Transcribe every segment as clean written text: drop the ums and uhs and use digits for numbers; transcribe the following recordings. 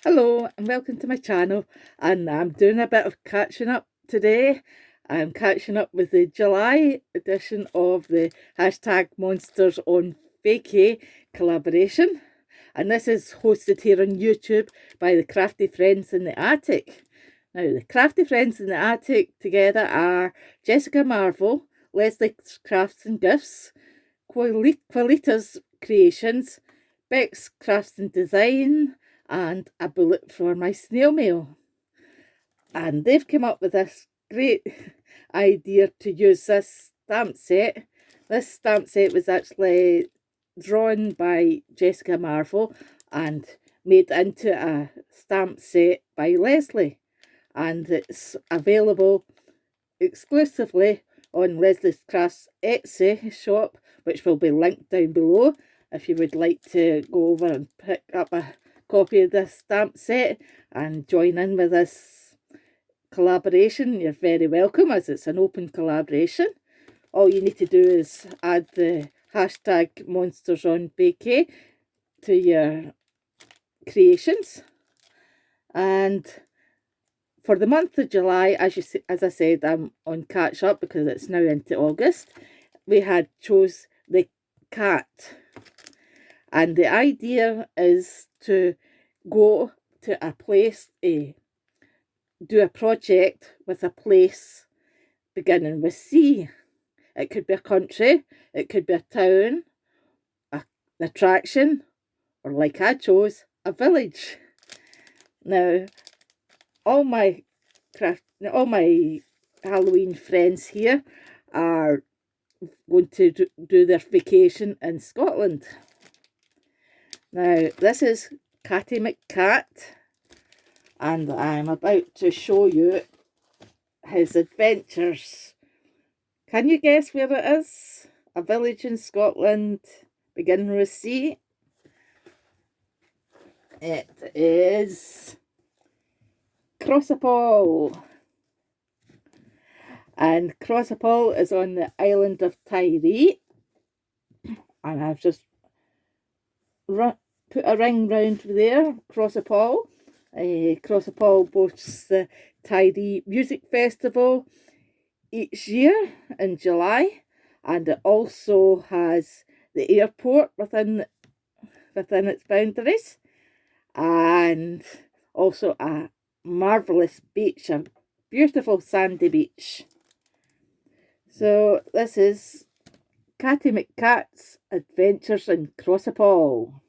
Hello and welcome to my channel, and I'm doing a bit of catching up today. I'm catching up with the July edition of the hashtag Monsters on Vacay collaboration, and this is hosted here on YouTube by the Crafty Friends in the Attic. Now the Crafty Friends in the Attic together are Jessica Marvel, Leslie's Crafts and Gifts, Qualita's Creations, Beck's Crafts and Design, and a bullet for my snail mail. And they've come up with this great idea to use this stamp set. This stamp set was actually drawn by Jessica Marvel and made into a stamp set by Leslie. And it's available exclusively on Leslie's Crafts Etsy shop, which will be linked down below if you would like to go over and pick up a copy of this stamp set and join in with this collaboration. You're very welcome, as it's an open collaboration. All you need to do is add the hashtag Monsters on Vacay to your creations. And for the month of July, as I said, I'm on catch up because it's now into August. We had chose the cat, and the idea is to go to a place, do a project with a place beginning with C. It could be a country, it could be a town, an attraction, or like I chose, a village. Now, all my Halloween friends here are going to do their vacation in Scotland. Now, this is Catty McCat, and I'm about to show you his adventures. Can you guess where it is? A village in Scotland, beginning with C. It is Crossapall. And Crossapall is on the island of Tiree. And I've just put a ring round there, Crossapall. Crossapall boasts the Tiree Music Festival each year in July, and it also has the airport within its boundaries, and also a marvellous beach, a beautiful sandy beach. So this is Catty McCat's Adventures in Crossapall.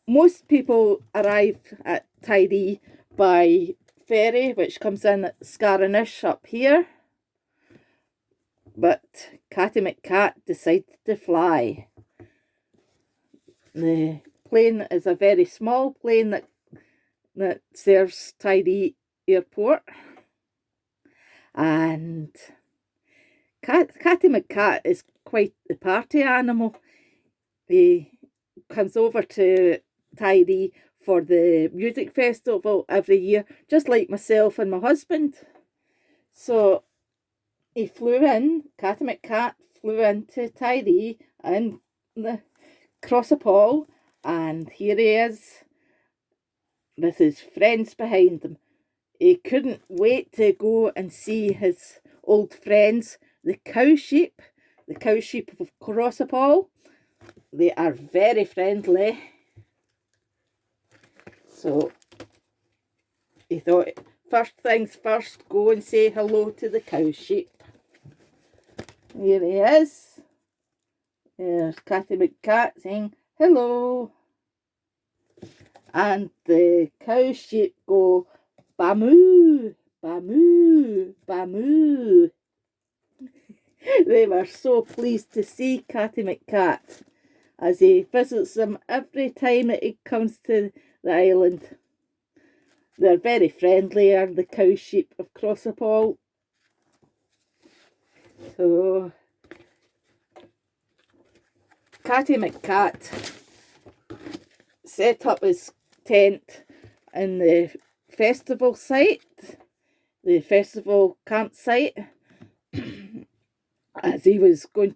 Most people arrive at Tiree by ferry, which comes in at Scarinish up here. But Catty McCat decided to fly. The plane is a very small plane that serves Tiree Airport. And Catty McCat is quite the party animal. He comes over to Tiree for the music festival every year, just like myself and my husband. So Catty McCat flew into Tiree and the Crossapall, and here he is with his friends behind him. He couldn't wait to go and see his old friends, the cow sheep of Crossapall. They are very friendly. So he thought, first things first, go and say hello to the cow sheep. Here he is. There's Catty McCat saying hello. And the cow sheep go, "Bamoo, bamoo, bamoo." They were so pleased to see Catty McCat, as he visits them every time that he comes to the island. They're very friendly, are the cow sheep of Crossapall. So Catty McCat set up his tent in the festival site, the festival campsite, as he was going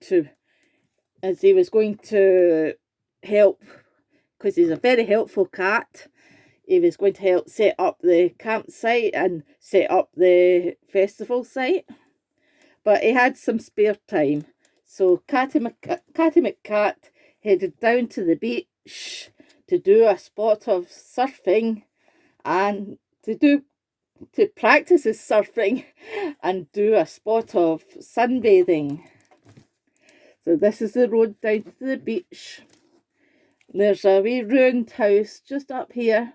to help because he's a very helpful cat. He was going to help set up the campsite and set up the festival site. But he had some spare time. So Catty McCat headed down to the beach to do a spot of surfing and to practice his surfing and do a spot of sunbathing. So this is the road down to the beach. There's a wee ruined house just up here,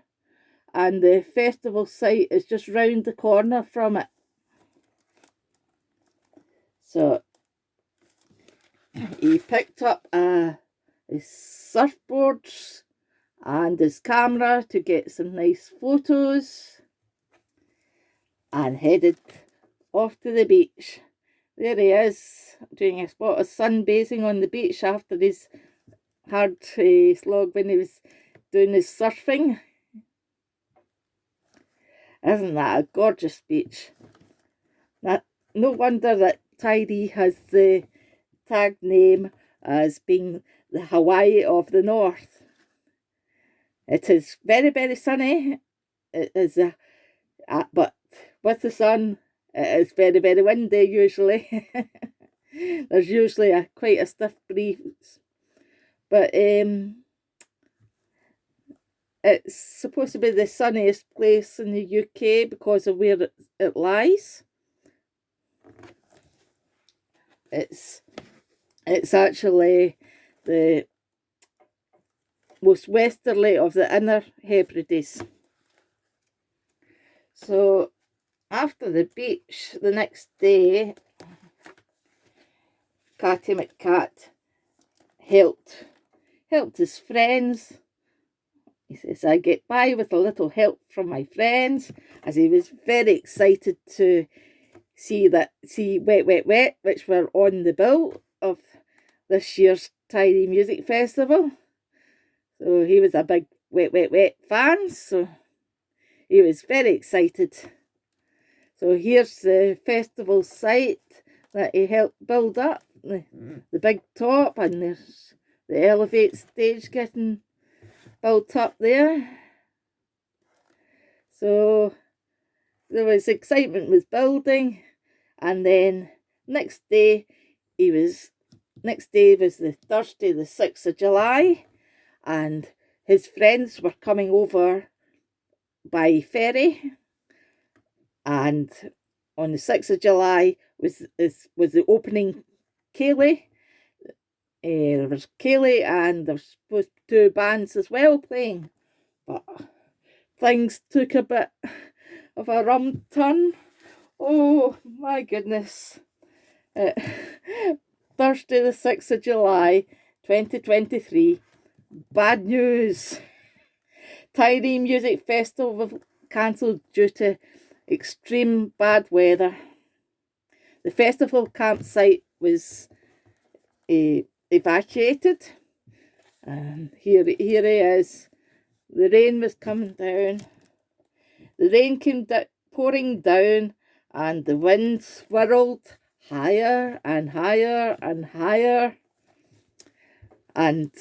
and the festival site is just round the corner from it. So he picked up his surfboards and his camera to get some nice photos and headed off to the beach. There he is, doing a spot of sunbathing on the beach after his hard slog when he was doing his surfing. Isn't that a gorgeous beach? No wonder that Tidy has the tag name as being the Hawaii of the North. It is very, very sunny. It is, but with the sun, it is very, very windy usually. There's usually quite a stiff breeze. But it's supposed to be the sunniest place in the UK because of where it lies. It's actually the most westerly of the Inner Hebrides. So after the beach, the next day, Catty McCat helped his friends. He says, I get by with a little help from my friends, as he was very excited to see Wet Wet Wet, which were on the bill of this year's Tidy Music Festival. So he was a big Wet Wet Wet fan, so he was very excited. So here's the festival site that he helped build up, the big top, and there's the elevate stage getting built up there. So there was excitement with building, and then next day was the Thursday, the 6th of July, and his friends were coming over by ferry, and on the 6th of July was the opening ceilidh. There was ceilidh and there was supposed to be 2 bands as well playing, but things took a bit of a rum turn. Oh my goodness. Thursday the 6th of July 2023, bad news. Tidy Music Festival cancelled due to extreme bad weather. The festival campsite was evacuated, and here he is. The rain was coming down. The rain came pouring down, and the wind swirled higher and higher and higher, and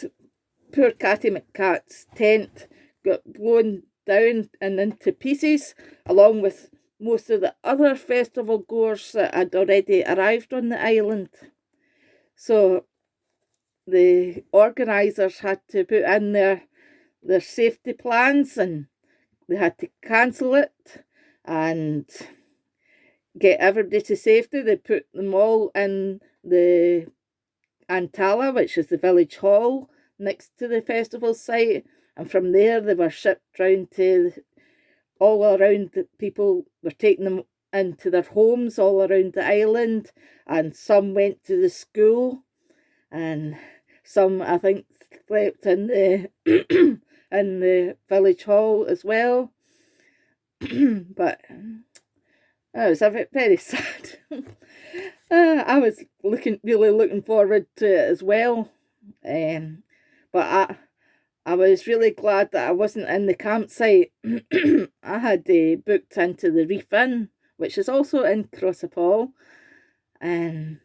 poor Catty McCat's tent got blown down and into pieces, along with most of the other festival goers that had already arrived on the island. So the organisers had to put in their safety plans, and they had to cancel it and get everybody to safety. They put them all in the Antala, which is the village hall next to the festival site, and from there they were shipped round to all around. The people were taking them into their homes all around the island, and some went to the school, and some, I think, slept in the in the village hall as well. But it was very sad. I was really looking forward to it as well, but I was really glad that I wasn't in the campsite. I had booked into the Reef Inn, which is also in Crossapall, and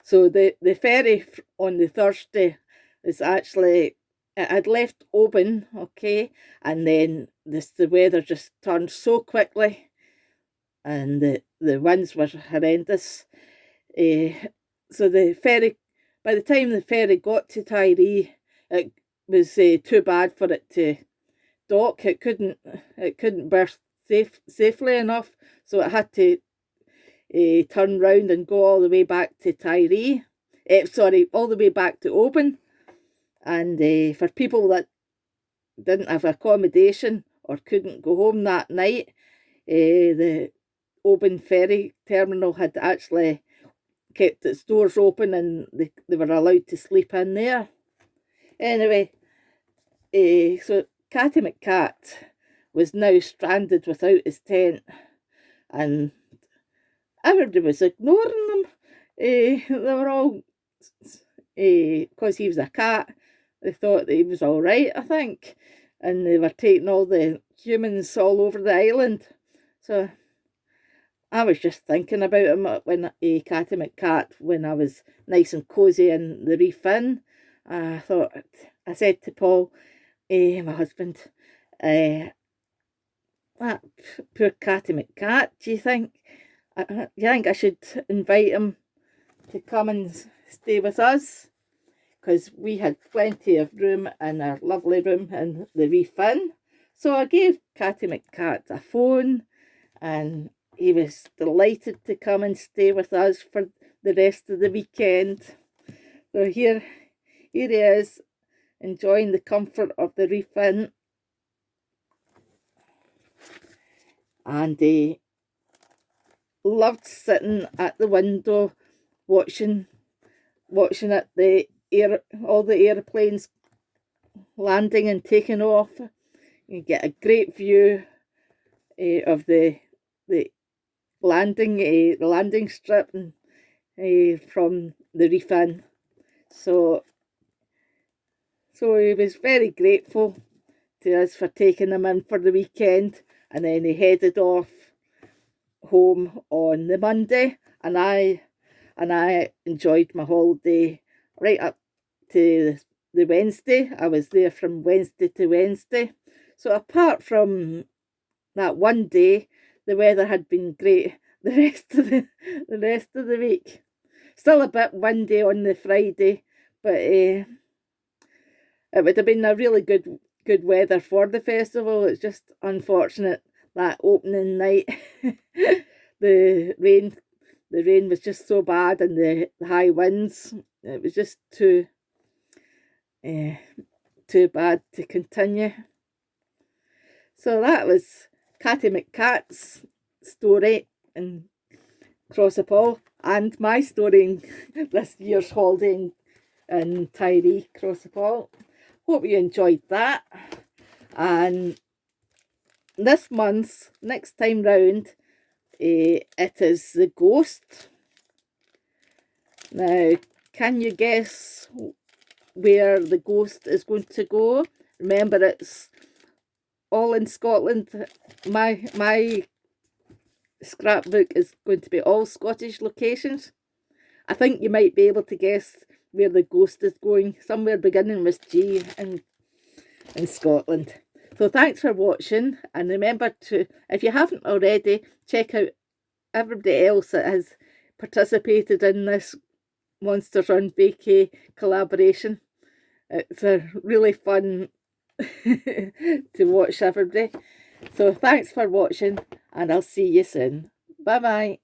so the ferry on the Thursday is actually it had left open, okay, and then the weather just turned so quickly, and the winds were horrendous. So the ferry, by the time the ferry got to Tyree, it was too bad for it to dock. It couldn't berth safely enough, so it had to turn round and go all the way back to Tyree. Sorry, all the way back to Oban. And for people that didn't have accommodation or couldn't go home that night, the Oban ferry terminal had actually kept its doors open, and they were allowed to sleep in there. Anyway, so Catty McCat was now stranded without his tent, and everybody was ignoring them. They were all, because he was a cat, they thought that he was all right, I think, and they were taking all the humans all over the island. So I was just thinking about him when Catty McCat, when I was nice and cosy in the Reef Inn. I said to Paul, my husband, that poor Catty McCat, do you think I should invite him to come and stay with us? Because we had plenty of room in our lovely room in the Reef Inn. So I gave Catty McCat a phone, and he was delighted to come and stay with us for the rest of the weekend. So here he is, enjoying the comfort of the Reef Inn. And he loved sitting at the window watching at all the airplanes landing and taking off. You get a great view of the landing strip from the Reef Inn. So he was very grateful to us for taking him in for the weekend, and then he headed off home on the Monday, and I enjoyed my holiday right up to the Wednesday. I was there from Wednesday to Wednesday. So apart from that one day, the weather had been great the rest of the week. Still a bit windy on the Friday, but it would have been a really good weather for the festival. It's just unfortunate that opening night the rain was just so bad, and the high winds. It was just too bad to continue. So that was Catty McCat's story in Crossapall, and my story in this year's holiday in Tyree, Crossapall. Hope you enjoyed that. And this month, next time round, it is the ghost. Now, can you guess where the ghost is going to go? Remember, it's all in Scotland. My scrapbook is going to be all Scottish locations. I think you might be able to guess where the ghost is going, somewhere beginning with G in Scotland. So thanks for watching, and remember to, if you haven't already, check out everybody else that has participated in this Monsters on Vacay collaboration. It's a really fun to watch everybody. So thanks for watching, and I'll see you soon. Bye bye.